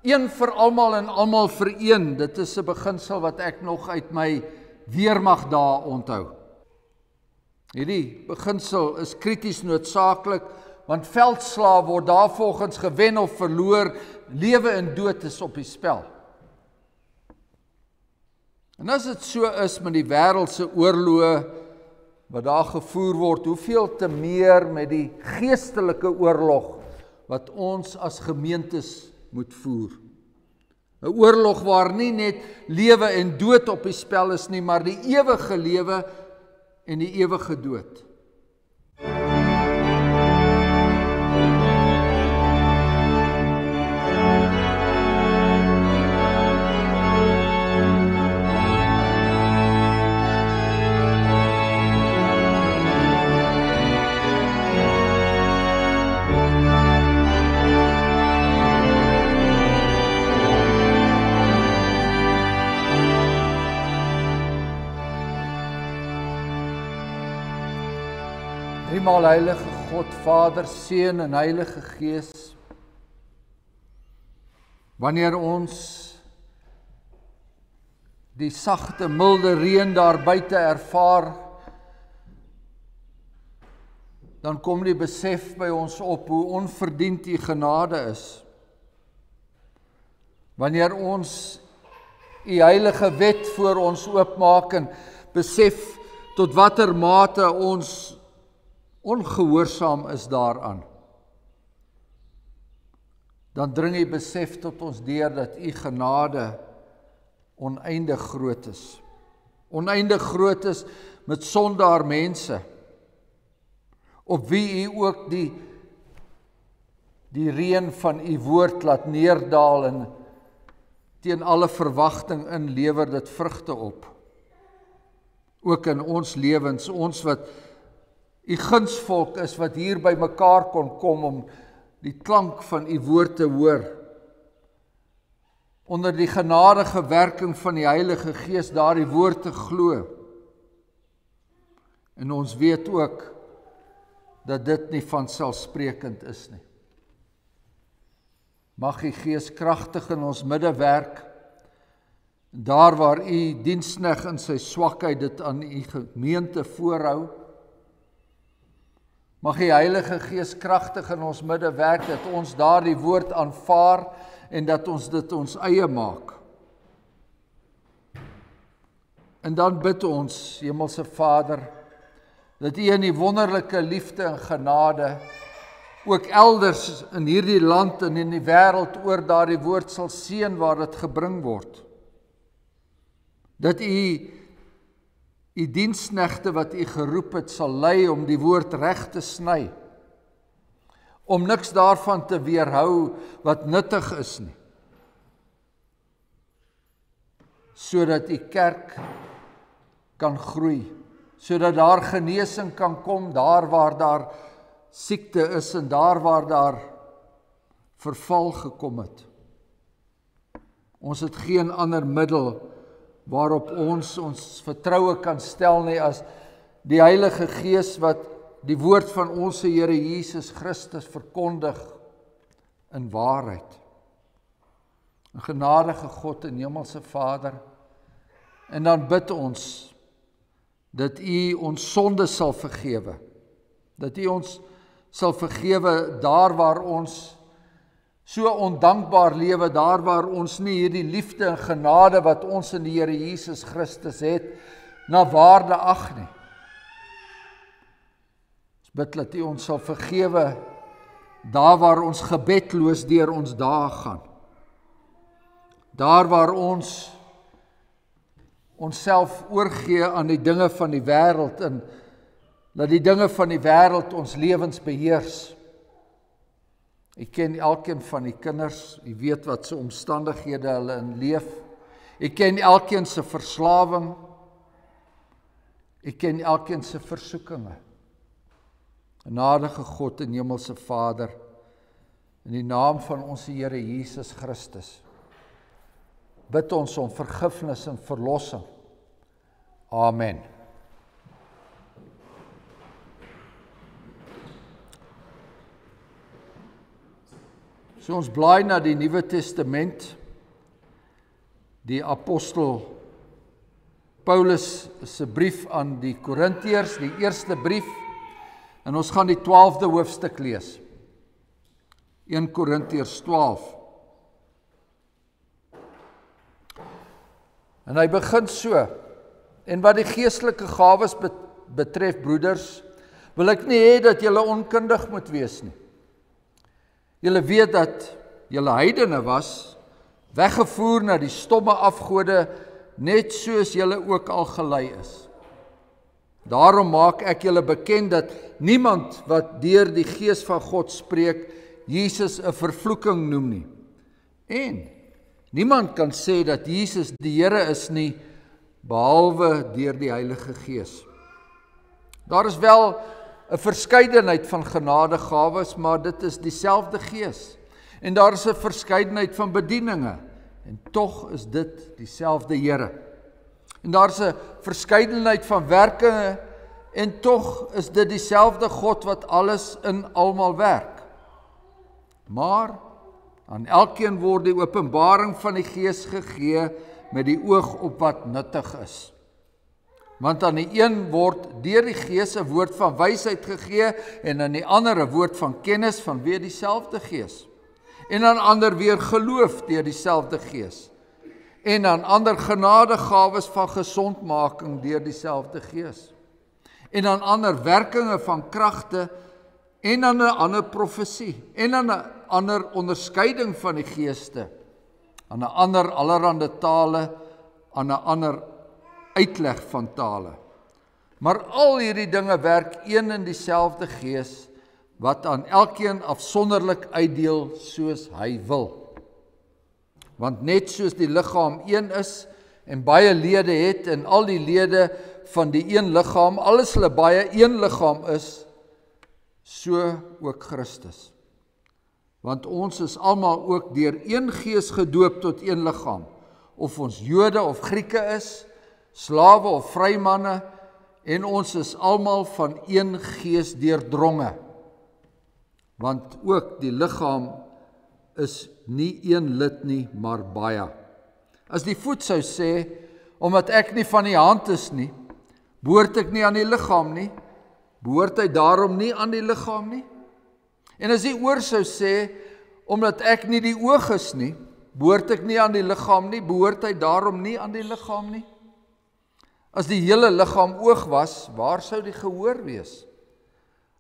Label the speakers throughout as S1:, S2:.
S1: Een vir almal en almal vir een, dit is 'n beginsel wat ek nog uit my weermagdae onthou. Hierdie beginsel is krities noodsaaklik, want veldslae word daarvolgens gewen of verloor, lewe en dood is op die spel. En as dit so is met die wêreldse oorloë wat daar gevoer word, hoeveel te meer met die geestelike oorlog wat ons as gemeentes moet voer. 'n Oorlog waar nie net lewe en dood op die spel is nie, maar die ewige lewe en die ewige dood. Driemaal heilige God, Vader, Seun en Heilige Gees, wanneer ons die sagte, milde reën daar buite ervaar, dan kom die besef by ons op hoe onverdiend U genade is. Wanneer ons U heilige wet voor ons oopmaak en besef tot watter mate ons ongehoorsaam is daaraan, dan dring die besef tot ons deur dat U genade oneindig groot is. Oneindig groot is met sondaar mense, op wie U ook die reën van U woord laat neerdaal en teen alle verwagting in lewer dit vrugte op. Ook in ons lewens, ons wat U gunsvolk is, wat hier by mekaar kon kom om die klank van U woord te hoor. Onder die genadige werking van die Heilige Gees daardie woord te glo. En ons weet ook dat dit nie vanselfsprekend is nie. Mag die Gees kragtig in ons midde werk, daar waar U diensknegt in sy swakheid dit aan U gemeente voorhou. Mag die Heilige Gees kragtig in ons midde werk, dat ons daardie woord aanvaar en dat ons dit ons eie maak. En dan bid ons, Hemelse Vader, dat U in die wonderlike liefde en genade ook elders in hierdie land en in die wêreld oor daardie woord sal seën waar dit gebring word. Dat U diensknegte wat U geroep het sal lei om die woord reg te sny, om niks daarvan te weerhou wat nuttig is nie, sodat U kerk kan groei, sodat daar genesing kan kom daar waar daar siekte is en daar waar daar verval gekom het. Ons het geen ander middel waarop ons vertroue kan stel nie as die Heilige Gees wat die woord van ons Here Jesus Christus verkondig in waarheid. 'n Genadige God en Hemelse Vader, en dan bid ons dat U ons sonde sal vergewe, dat U ons sal vergewe daar waar ons so ondankbaar lewe, daar waar ons nie hierdie liefde en genade wat ons in die Here Jesus Christus het, na waarde ag nie. Ons bid dat U ons sal vergewe daar waar ons gebedloos deur ons dae gaan. Daar waar ons onsself oorgee aan die dinge van die wêreld en dat die dinge van die wêreld ons lewens beheers. U ken elkeen van die kinders, U weet wat se omstandighede hulle in leef. U ken elkeen se verslawing. U ken elkeen se versoekinge. Genadige God en Hemelse Vader, in die naam van ons Here Jesus Christus, bid ons om vergifnis en verlossing. Amen. So ons blaai na die Nuwe Testament, die apostel Paulus se brief aan die Korintiërs, die eerste brief, en ons gaan die 12de hoofstuk lees. 1 Korintiërs 12. En hy begin so: en wat die geestelike gawes betref, broeders, wil ek nie hê dat julle onkundig moet wees nie. Julle weet dat julle heidene was, weggevoer na die stomme afgode, net soos julle ook al gelei is. Daarom maak ek julle bekend dat niemand wat deur die Gees van God spreek, Jesus 'n vervloeking noem nie. En niemand kan sê dat Jesus die Here is nie, behalwe deur die Heilige Gees. Daar is wel 'n verskeidenheid van genadegawes, maar dit is dieselfde Gees. En daar is 'n verskeidenheid van bedieninge, en tog is dit dieselfde Here. En daar is 'n verskeidenheid van werke, en tog is dit dieselfde God wat alles in almal werk. Maar aan elkeen word die openbaring van die Gees gegee met die oog op wat nuttig is. Want aan die een word deur die Gees 'n woord van wysheid gegee, en aan die ander 'n woord van kennis vanweë dieselfde Gees. En aan ander weer geloof deur dieselfde Gees. En aan ander genadegawes van gesondmaking deur dieselfde Gees. En aan ander werkinge van kragte, en aan 'n ander profesie, en aan 'n ander onderskeiding van die geeste, aan 'n ander allerhande tale, aan 'n ander uitleg van tale. Maar al hierdie dinge werk een en dieselfde Gees, wat aan elkeen afsonderlik uitdeel soos hy wil. Want net soos die liggaam een is, en baie lede het, en al die lede van die een liggaam, alles hulle baie een liggaam is, so ook Christus. Want ons is almal ook deur een Gees gedoop tot een liggaam, of ons Jode of Grieke is, slawe of vrymanne, en ons is almal van een Gees deurdronge. Want ook die liggaam is nie een lid nie, maar baie. As die voet sou sê, omdat ek nie van die hand is nie, behoort ek nie aan die liggaam nie, behoort hy daarom nie aan die liggaam nie? En as die oor sou sê, omdat ek nie die oog is nie, behoort ek nie aan die liggaam nie, behoort hy daarom nie aan die liggaam nie? As die hele liggaam oog was, waar sou die gehoor wees?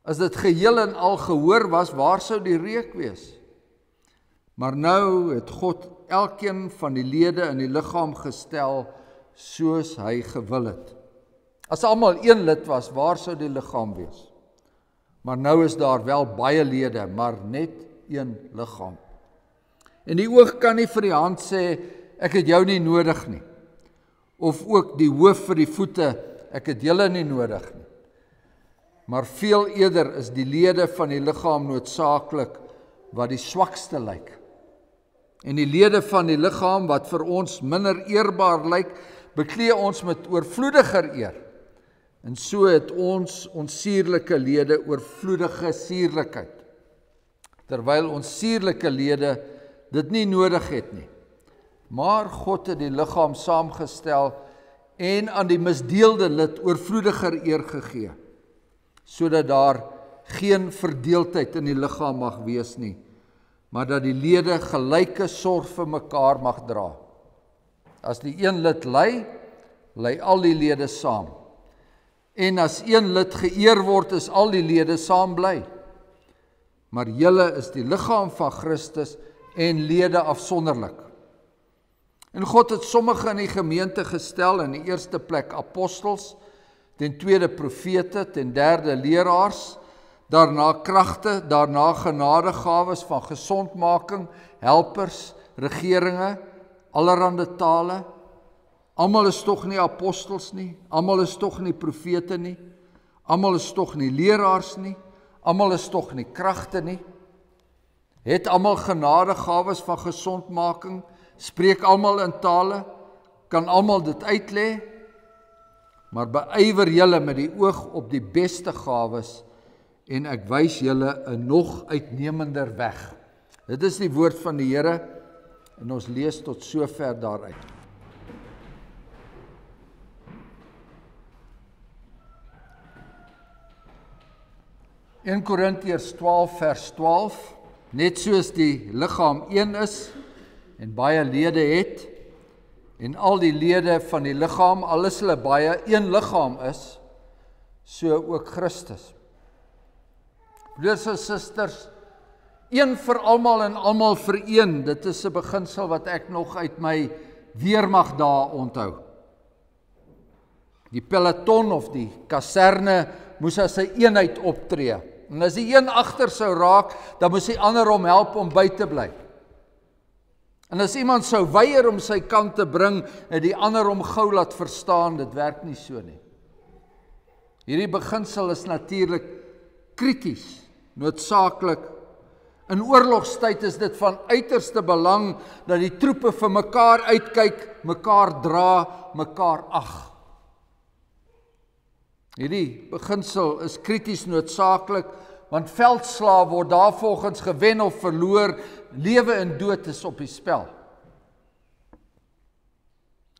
S1: As dit geheel en al gehoor was, waar sou die reuk wees? Maar nou het God elkeen van die lede in die liggaam gestel, soos hy gewil het. As almal een lid was, waar sou die liggaam wees? Maar nou is daar wel baie lede, maar net een liggaam. En die oog kan nie vir die hand sê, ek het jou nie nodig nie. Of ook die hoof vir die voete, ek het julle nie nodig nie. Maar veel eerder is die lede van die liggaam noodsaaklik wat die swakste lyk. En die lede van die liggaam wat vir ons minder eerbaar lyk, beklee ons met oorvloediger eer. En so het ons sierlike lede oorvloedige sierlikheid. Terwyl ons sierlike lede dit nie nodig het nie. Maar God het die liggaam saamgestel en aan die misdeelde lid oorvloediger eer gegee, sodat daar geen verdeeldheid in die liggaam mag wees nie, maar dat die lede gelyke sorg vir mekaar mag dra. As die een lid ly, ly al die lede saam. En as een lid geëer word, is al die lede saam bly. Maar julle is die liggaam van Christus en lede afsonderlik. En God het sommige in die gemeente gestel, in die eerste plek apostels, ten tweede profete, ten derde leraars, daarna kragte, daarna genadegawes van gesondmaking, helpers, regeringe, allerhande tale. Almal is tog nie apostels nie, almal is tog nie profete nie, almal is tog nie leraars nie, almal is tog nie kragte nie. Het almal genadegawes van gesondmaking, spreek almal in tale, kan almal dit uitlê, maar beywer julle met die oog op die beste gawes, en ek wys julle 'n nog uitnemender weg. Dit is die woord van die Here en ons lees tot sover daaruit. In Korintiërs 12 vers 12, net soos die liggaam een is en baie lede het, en al die lede van die liggaam, al is hulle baie, een liggaam is, so ook Christus. Broers en susters, een vir almal en almal vir een, dit is 'n beginsel wat ek nog uit my weermagdae onthou. Die peloton of die kaserne moes as 'n eenheid optree. En as die een agter sou raak, dan moes die ander hom help om by te bly. En as iemand sou weier om sy kant te bring, het die ander hom gou laat verstaan, dit werk nie so nie. Hierdie beginsel is natuurlik krities, noodsaaklik. In oorlogstyd is dit van uiterste belang dat die troepe vir mekaar uitkyk, mekaar dra, mekaar ag. Hierdie beginsel is krities noodsaaklik, want veldslae word daarvolgens gewen of verloor, lewe en dood is op die spel.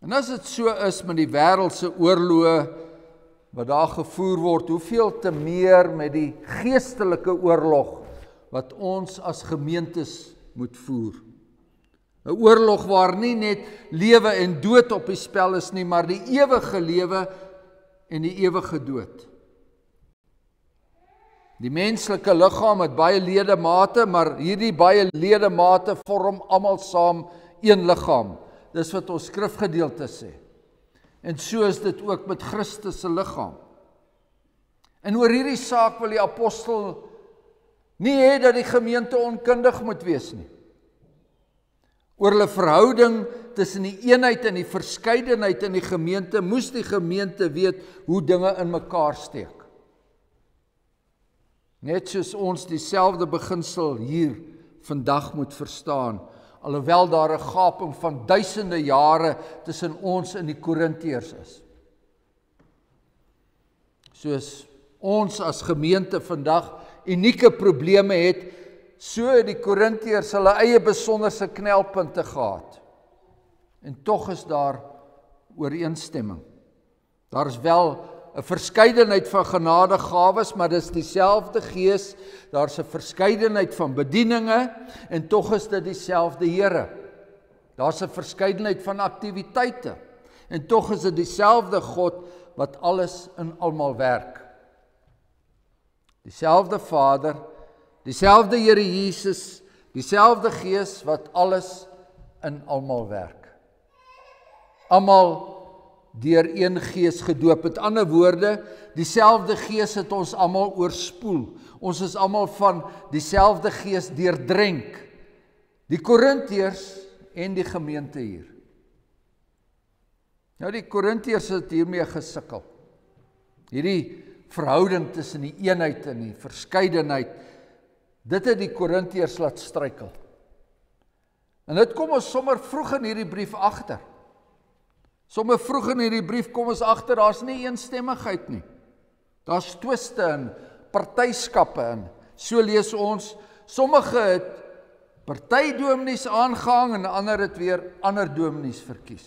S1: En as dit so is met die wêreldse oorloë wat daar gevoer word, hoeveel te meer met die geestelike oorlog wat ons as gemeentes moet voer. 'n Oorlog waar nie net lewe en dood op die spel is nie, maar die ewige lewe en die ewige dood. Die menslike liggaam het baie ledemate, maar hierdie baie ledemate vorm almal saam een liggaam. Dis wat ons skrifgedeelte sê. En so is dit ook met Christus se liggaam. En oor hierdie saak wil die apostel nie hê dat die gemeente onkundig moet wees nie. Oor hulle verhouding tussen die eenheid en die verskeidenheid in die gemeente, moes die gemeente weet hoe dinge in mekaar steek. Net soos ons dieselfde beginsel hier vandag moet verstaan, alhoewel daar 'n gaping van duisende jare tussen ons en die Korintiërs is. Soos ons as gemeente vandag unieke probleme het, so het die Korintiërs hulle eie besonderse knelpunte gehad. En tog is daar ooreenstemming. Daar is wel 'n verskeidenheid van genadegawes, maar dis dieselfde Gees. Daar's 'n verskeidenheid van bedieninge en tog is dit dieselfde Here. Daar's 'n verskeidenheid van aktiwiteite en tog is dit dieselfde God wat alles in almal werk. Dieselfde Vader, dieselfde Here Jesus, dieselfde Gees wat alles in almal werk. Almal deur een Gees gedoop. Met ander woorde, dieselfde Gees het ons almal oorspoel. Ons is almal van dieselfde Gees deurdrenk. Die Korintiërs en die gemeente hier. Nou die Korintiërs het hiermee gesukkel. Hierdie verhouding tussen die eenheid en die verskeidenheid, dit het die Korintiërs laat struikel. En dit kom ons sommer vroeg in hierdie brief agter. Sommer vroeg in hierdie brief kom ons agter, daar's nie eensstemmigheid nie. Daar's twiste en partyskappe in. So lees ons, sommige het partydominees aangehang en ander het weer ander dominees verkies.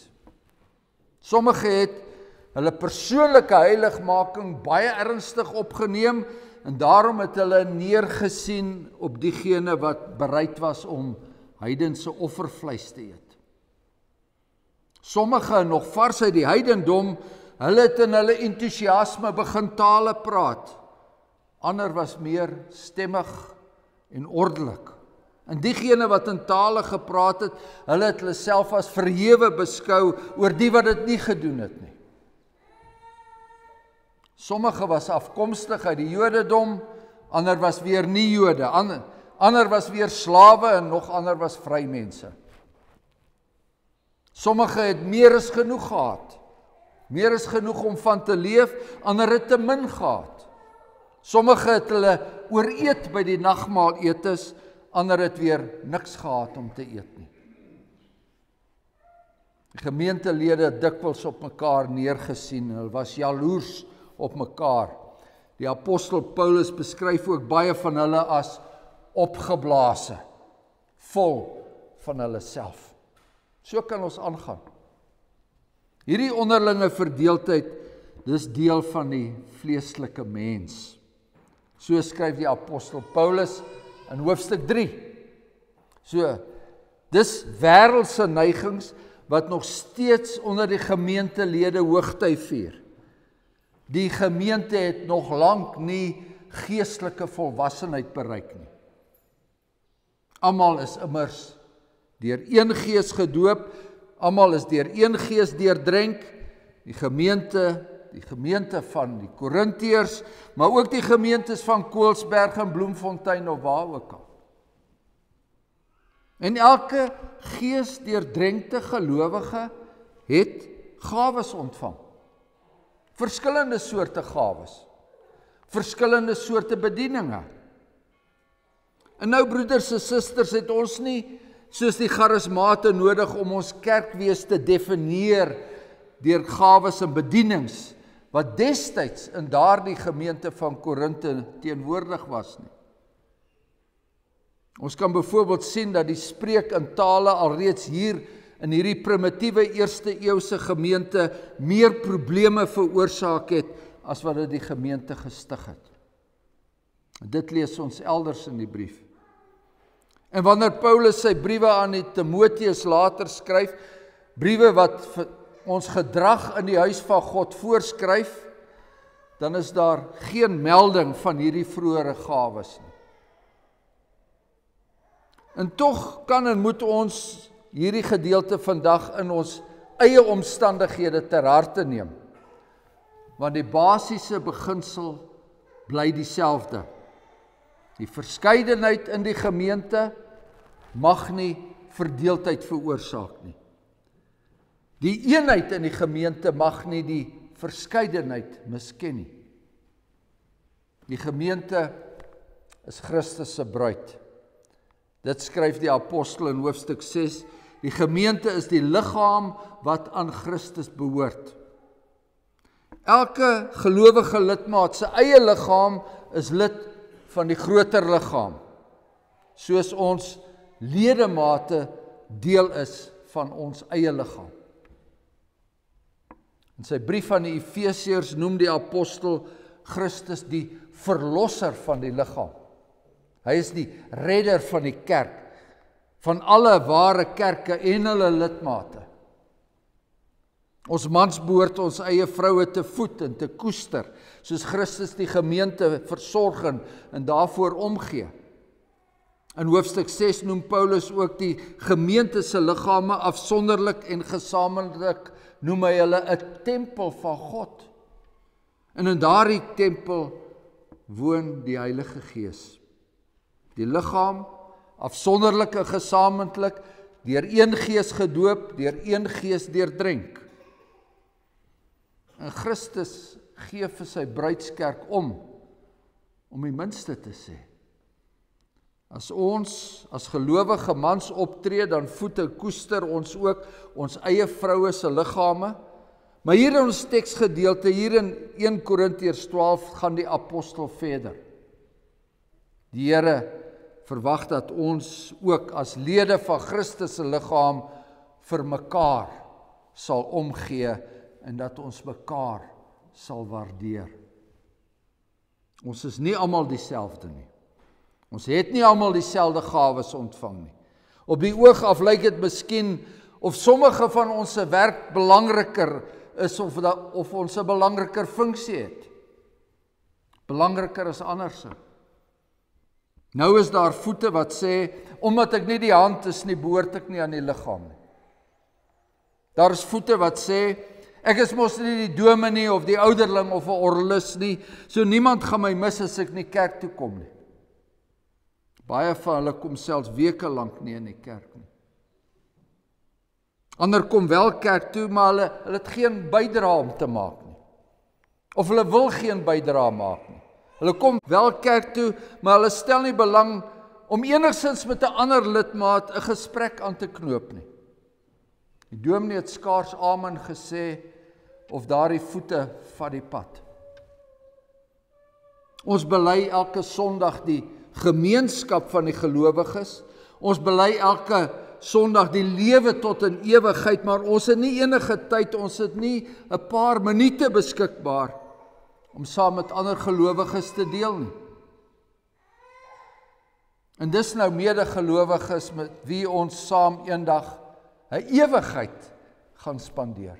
S1: Sommige het hulle persoonlike heiligmaking baie ernstig opgeneem en daarom het hulle neergesien op diegene wat bereid was om heidense offervleis te eet. Sommige nog vars uit die heidendom, hulle het in hulle entoesiasme begin tale praat. Ander was meer stemmig en ordelik. En diegene wat in tale gepraat het, hulle het hulle self as verhewe beskou oor die wat dit nie gedoen het nie. Sommige was afkomstig uit die Jodendom, ander was weer nie Jode, ander was weer slawe en nog ander was vrymense. Sommige het meer as genoeg gehad, meer as genoeg om van te leef, ander het te min gehad. Sommige het hulle ooreet by die nagmaal etes, ander het weer niks gehad om te eet nie. Die gemeentelede het dikwels op mekaar neergesien, hulle was jaloers op mekaar. Die apostel Paulus beskryf ook baie van hulle as opgeblaase, vol van hulle self. So kan ons aangaan. Hierdie onderlinge verdeeldheid, dis deel van die vleeslike mens. So skryf die apostel Paulus in hoofstuk 3. So, dis wêreldse neigings wat nog steeds onder die gemeentelede hoogtyd vier. Die gemeente het nog lank nie geestelike volwassenheid bereik nie. Almal is immers deur een gees gedoop, almal is deur een gees deurdrenk, die gemeente van die Korintiërs, maar ook die gemeentes van Koelsberg en Bloemfontein of waar ook al. En elke gees deurdrenkte gelowige het gawes ontvang. Verskillende soorte gawes, verskillende soorte bedieninge. En nou broeders en susters, het ons nie soos die charismate nodig om ons kerkwees te definieer deur gawes en bedienings wat destyds in daardie gemeente van Korinthe teenwoordig was nie. Ons kan byvoorbeeld sien dat die spreek in tale alreeds hier in hierdie primitiewe eerste eeuse gemeente meer probleme veroorsaak het as wat dit die gemeente gestig het. Dit lees ons elders in die brief. En wanneer Paulus sy briewe aan die Timoteus later skryf, briewe wat ons gedrag in die huis van God voorskryf, dan is daar geen melding van hierdie vroeëre gawes nie. En tog kan en moet ons hierdie gedeelte vandag in ons eie omstandighede ter harte neem, want die basiese beginsel bly dieselfde. Die verskeidenheid in die gemeente mag nie verdeeldheid veroorsaak nie. Die eenheid in die gemeente mag nie die verskeidenheid misken nie. Die gemeente is Christus se bruid. Dit skryf die apostel in hoofstuk 6. Die gemeente is die liggaam wat aan Christus behoort. Elke gelowige lidmaat se eie liggaam is lid van die groter liggaam, soos ons ledemate deel is van ons eie liggaam. In sy brief aan die Efesiërs noem die apostel Christus die verlosser van die liggaam. Hy is die redder van die kerk, van alle ware kerke en hulle lidmate. Ons mans behoort ons eie vroue te voed en te koester, soos Christus die gemeente versorg en daarvoor omgee. In hoofstuk 6 noem Paulus ook die gemeente se liggame afsonderlik en gesamentlik noem hy hulle 'n tempel van God. En in daardie tempel woon die Heilige Gees. Die liggaam, afsonderlik en gesamentlik, deur een gees gedoop, deur een gees deurdrenk. En Christus gee vir sy bruidskerk om die minste te sê. As ons as gelowige mans optree, dan voed en koester ons ook ons eie vroue se liggame. Maar hier in ons teksgedeelte, hier in 1 Korintiërs 12, gaan die apostel verder. Die Here verwag dat ons ook as lede van Christus se liggaam vir mekaar sal omgee en dat ons mekaar sal waardeer. Ons is nie almal dieselfde nie. Ons het nie almal dieselfde gawes ontvang nie. Op die oog af lyk dit miskien of sommige van ons se werk belangriker is of ons 'n belangriker funksie het. Belangriker as ander se. Nou is daar voete wat sê, omdat ek nie die hand is nie, behoort ek nie aan die liggaam nie. Daar is voete wat sê, ek is mos nie die dominee of die ouderling of 'n orgelis nie, so niemand gaan my mis as ek nie kerk toe kom nie. Baie van hulle kom selfs weke lank nie in die kerk nie. Ander kom wel kerk toe, maar hulle het geen bydrae om te maak nie. Of hulle wil geen bydrae maak nie. Hulle kom wel kerk toe, maar hulle stel nie belang om enigstens met 'n ander lidmaat 'n gesprek aan te knoop nie. Die dominee het skaars amen gesê of daardie voete vat die pad. Ons bely elke Sondag die gemeenskap van die gelowiges. Ons bely elke Sondag die lewe tot in ewigheid, maar ons het nie enige tyd, ons het nie 'n paar minute beskikbaar om saam met ander gelowiges te deel nie. En dis nou medegelowiges met wie ons saam eendag 'n ewigheid gaan spandeer.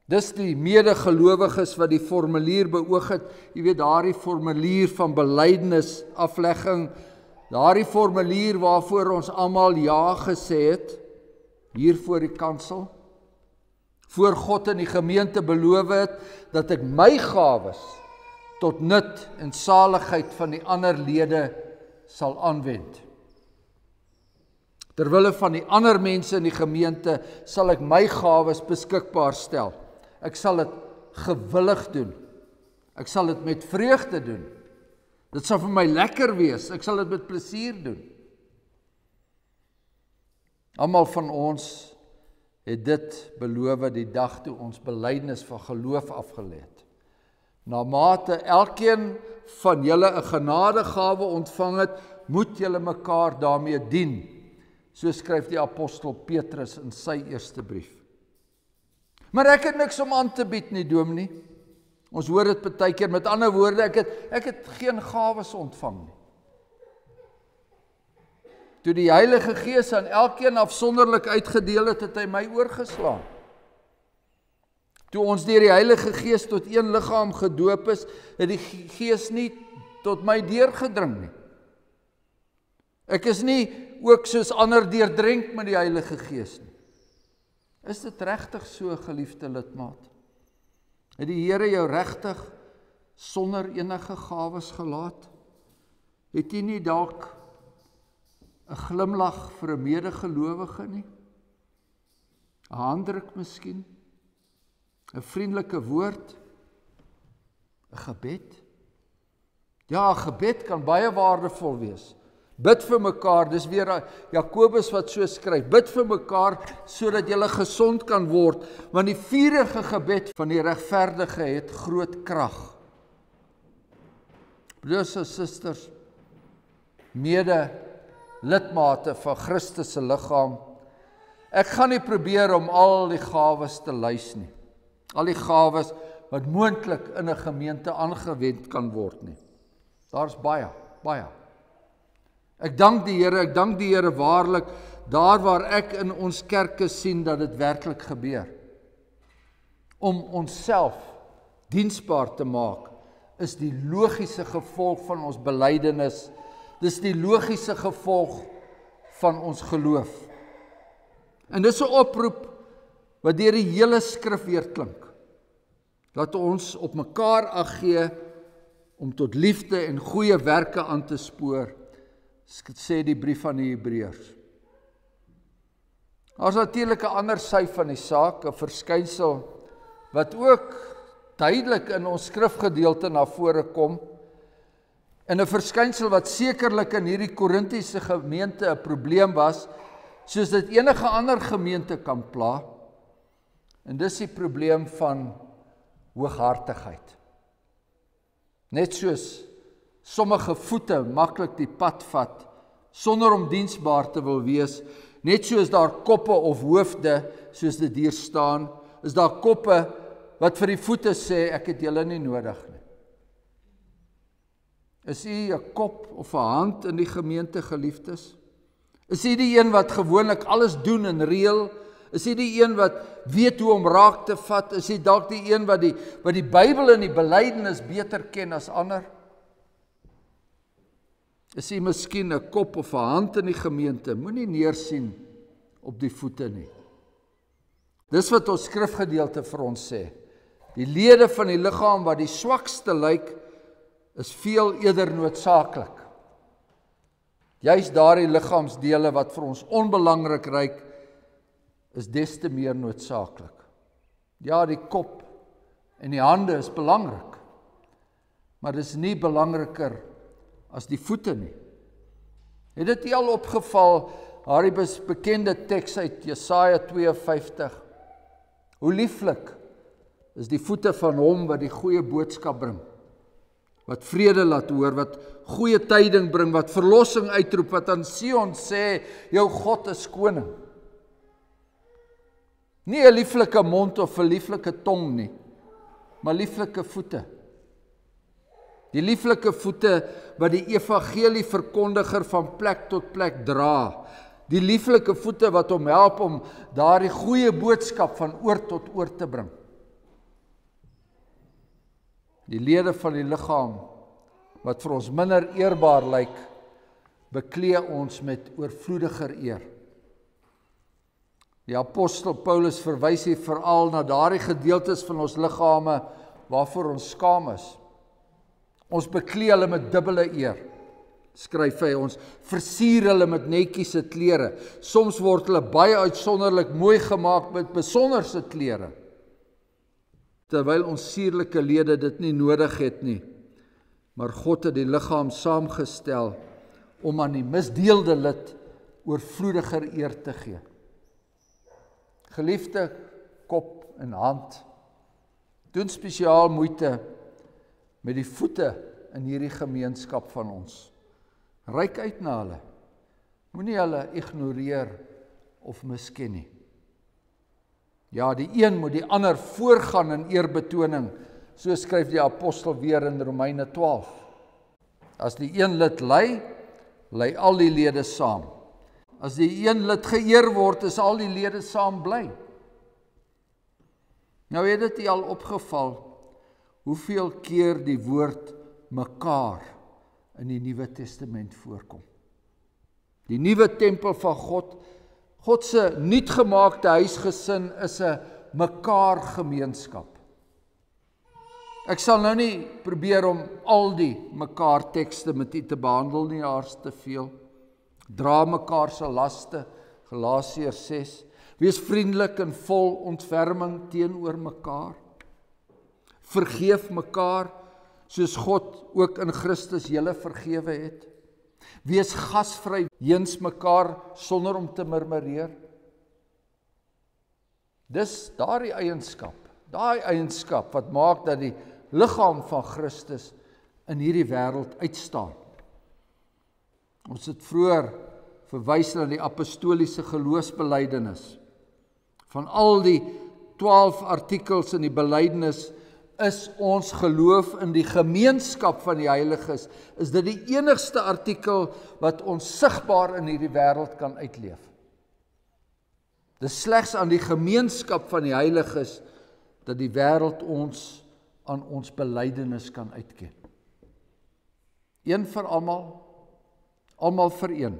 S1: Dis die medegelowiges wat die formulier beoog het, jy weet daardie formulier van belydenis, aflegging, daardie formulier waarvoor ons almal ja gesê het, hier voor die kansel, voor God in die gemeente beloof het, dat ek my gawes tot nut en saligheid van die ander lede sal aanwend. Terwille van die ander mense in die gemeente sal ek my gawes beskikbaar stel. Ek sal dit gewillig doen. Ek sal dit met vreugde doen. Dit sal vir my lekker wees. Ek sal dit met plesier doen. Almal van ons het dit beloof die dag toe ons belydenis van geloof afgelê het. Na mate elkeen van julle 'n genadegawe ontvang het, moet julle mekaar daarmee dien. So skryf die apostel Petrus in sy eerste brief. Maar ek het niks om aan te bied nie, dominee. Ons hoor dit baie keer, met ander woorde, ek het geen gawes ontvang nie. Toe die Heilige Gees aan elkeen afsonderlik uitgedeel het, het hy my oorgeslaan. Toe ons deur die Heilige Gees tot een liggaam gedoop is, het die Gees nie tot my deurgedring nie. Ek is nie ook soos ander deurdrenk met die Heilige Gees nie. Is dit regtig so, geliefde lidmaat? Het die Here jou regtig sonder enige gawes gelaat? Het jy nie dalk 'n glimlag vir 'n medegelowige nie? 'n handdruk miskien? 'n vriendelike woord? 'n gebed? Ja, 'n gebed kan baie waardevol wees. Bid vir mekaar, dis weer Jakobus wat so skryf, bid vir mekaar sodat julle gesond kan word, want die vurige gebed van die regverdige het groot krag. Broers en susters, mede lidmate van Christus se liggaam, ek gaan nie probeer om al die gawes te lys nie, al die gawes wat moontlik in 'n gemeente aangewend kan word nie. Daar's baie. Ek dank die Here waarlik, daar waar ek in ons kerke sien dat dit werklik gebeur. Om onsself diensbaar te maak, is die logiese gevolg van ons belydenis. Dis die logiese gevolg van ons geloof. En dis 'n oproep wat deur die hele skrif weerklink. Laat ons op mekaar ag gee om tot liefde en goeie werke aan te spoor, sê die brief aan die Hebreërs. Daar's natuurlik 'n ander sy van die saak, 'n verskynsel wat ook duidelik in ons skrifgedeelte na vore kom, en 'n verskynsel wat sekerlik in hierdie Korintiese gemeente 'n probleem was, soos dit enige ander gemeente kan pla, en dis die probleem van hooghartigheid. Net soos sommige voete maklik die pad vat, sonder om diensbaar te wil wees, net soos daar koppe of hoofde, soos dit hier staan, is daar koppe wat vir die voete sê, ek het julle nie nodig nie. Is u 'n kop of 'n hand in die gemeente, geliefdes? Is u die een wat gewoonlik alles doen en reël? Is u die een wat weet hoe om raak te vat? Is u dalk die een wat die Bybel en die belydenis beter ken as ander? Is u miskien 'n kop of 'n hand in die gemeente? Moenie neersien op die voete nie. Dis wat ons skrifgedeelte vir ons sê. Die lede van die liggaam wat die swakste lyk, is veel eerder noodsaaklik. Juis daardie liggaamsdele wat vir ons onbelangrik lyk, is des te meer noodsaaklik. Ja, die kop en die hande is belangrik, maar dis nie belangriker as die voete nie. Het dit al opgeval, daardie bekende teks uit Jesaja 52, hoe lieflik is die voete van hom wat die goeie boodskap bring. wat vrede laat hoor, wat goeie tyding bring, wat verlossing uitroep, wat aan Sion sê, jou God is koning. Nie 'n lieflike mond of 'n lieflike tong nie, maar lieflike voete. Die lieflike voete wat die evangelie verkondiger van plek tot plek dra. Die lieflike voete wat hom help om daardie goeie boodskap van oor tot oor te bring. Die lede van die liggaam wat vir ons minder eerbaar lyk, beklee ons met oorvloediger eer. Die apostel Paulus verwys hier veral na daardie gedeeltes van ons liggame waarvoor ons skaam is. Ons beklee hulle met dubbele eer, skryf hy, ons versier hulle met netjiese klere. Soms word hulle baie uitsonderlik mooi gemaak met besonderse klere, terwyl ons sierlike lede dit nie nodig het nie. Maar God het die liggaam saamgestel om aan die misdeelde lid oorvloediger eer te gee. Geliefde kop en hand, doen spesiaal moeite met die voete in hierdie gemeenskap van ons. Reik uit na hulle. Moenie hulle ignoreer of misken nie. Ja, die een moet die ander voorgaan in eerbetoning, so skryf die apostel weer in Romeine 12. As die een lid ly, ly al die lede saam. As die een lid geëer word, is al die lede saam bly. Nou het dit al opgeval, hoeveel keer die woord mekaar in die Nuwe Testament voorkom. Die nuwe tempel van God se nuutgemaakte huisgesin is 'n mekaar gemeenskap. Ek sal nou nie probeer om al die mekaar tekste met u te behandel nie, daar's te veel. Dra mekaar se laste, Galasiërs 6. Wees vriendelik en vol ontferming teenoor mekaar. Vergeef mekaar, soos God ook in Christus julle vergewe het. Wees gasvry teenoor mekaar sonder om te murmureer. Dis daai eienskap wat maak dat die liggaam van Christus in hierdie wêreld uitstaan. Ons het vroeër verwys na die apostoliese geloofsbelijdenis. Van al die 12 artikels in die belydenis is ons geloof in die gemeenskap van die heiliges, is dit die enigste artikel wat ons sigbaar in hierdie wêreld kan uitleef. Dis slegs aan die gemeenskap van die heiliges dat die wêreld ons aan ons belydenis kan uitken. Een vir almal, almal vir een.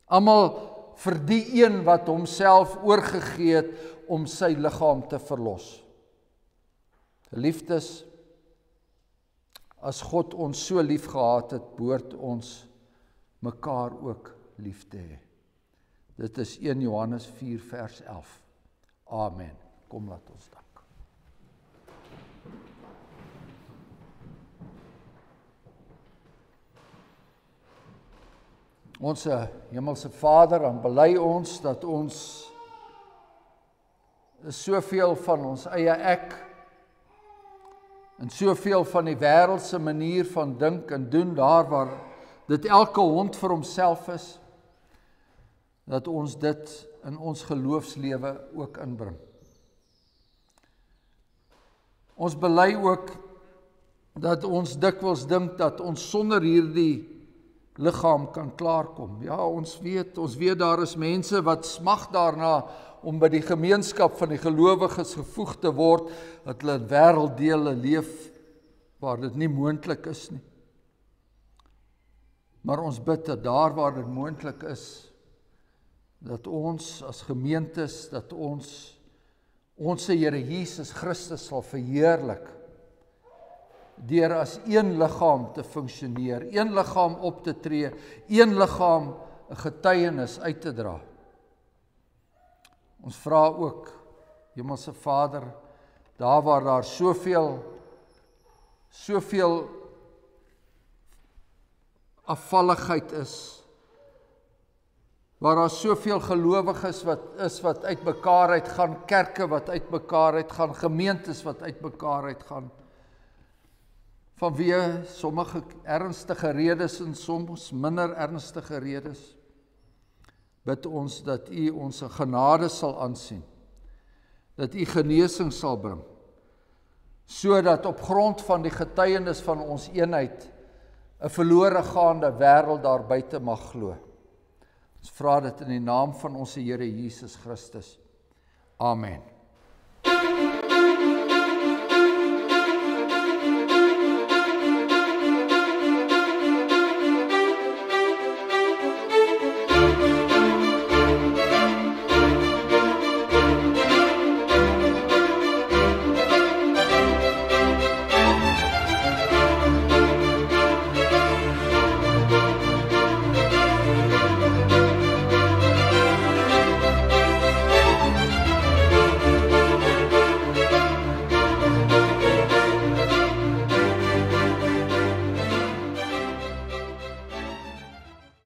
S1: Almal vir die een wat homself oorgegee het om sy liggaam te verlos. Liefdes, as God ons so lief gehad het, behoort ons mekaar ook lief te hê. Dit is 1 Johannes 4 vers 11. Amen. Kom laat ons dank. Ons hemelse Vader, aanbely ons dat ons soveel van ons eie ek en soveel van die wêreldse manier van dink en doen, daar waar dit elke hond vir homself is, dat ons dit in ons geloofslewe ook inbring. Ons bely ook dat ons dikwels dink dat ons sonder hierdie liggaam kan klaarkom. Ja, ons weet daar is mense wat smag daarna om by die gemeenskap van die gelowiges gevoeg te word, dat hulle in wêrelddele leef waar dit nie moontlik is nie. Maar ons bid dat daar waar dit moontlik is, dat ons as gemeentes, dat ons Here Jesus Christus sal verheerlik, deur as een liggaam te funksioneer, een liggaam op te tree, een liggaam 'n getuienis uit te dra. Ons vra ook, Hemelse Vader, daar waar daar soveel afvalligheid is, waar daar soveel gelowiges wat uit mekaar uitgaan, kerke wat uit mekaar uitgaan, gemeentes wat uit mekaar uitgaan, vanweë sommige ernstige redes en soms minder ernstige redes, bid ons dat U ons genade sal aansien, dat U genesing sal bring, sodat op grond van die getuienis van ons eenheid 'n verlore gaande wêreld daar buite mag glo. Ons vra dit in die naam van ons Here Jesus Christus. Amen.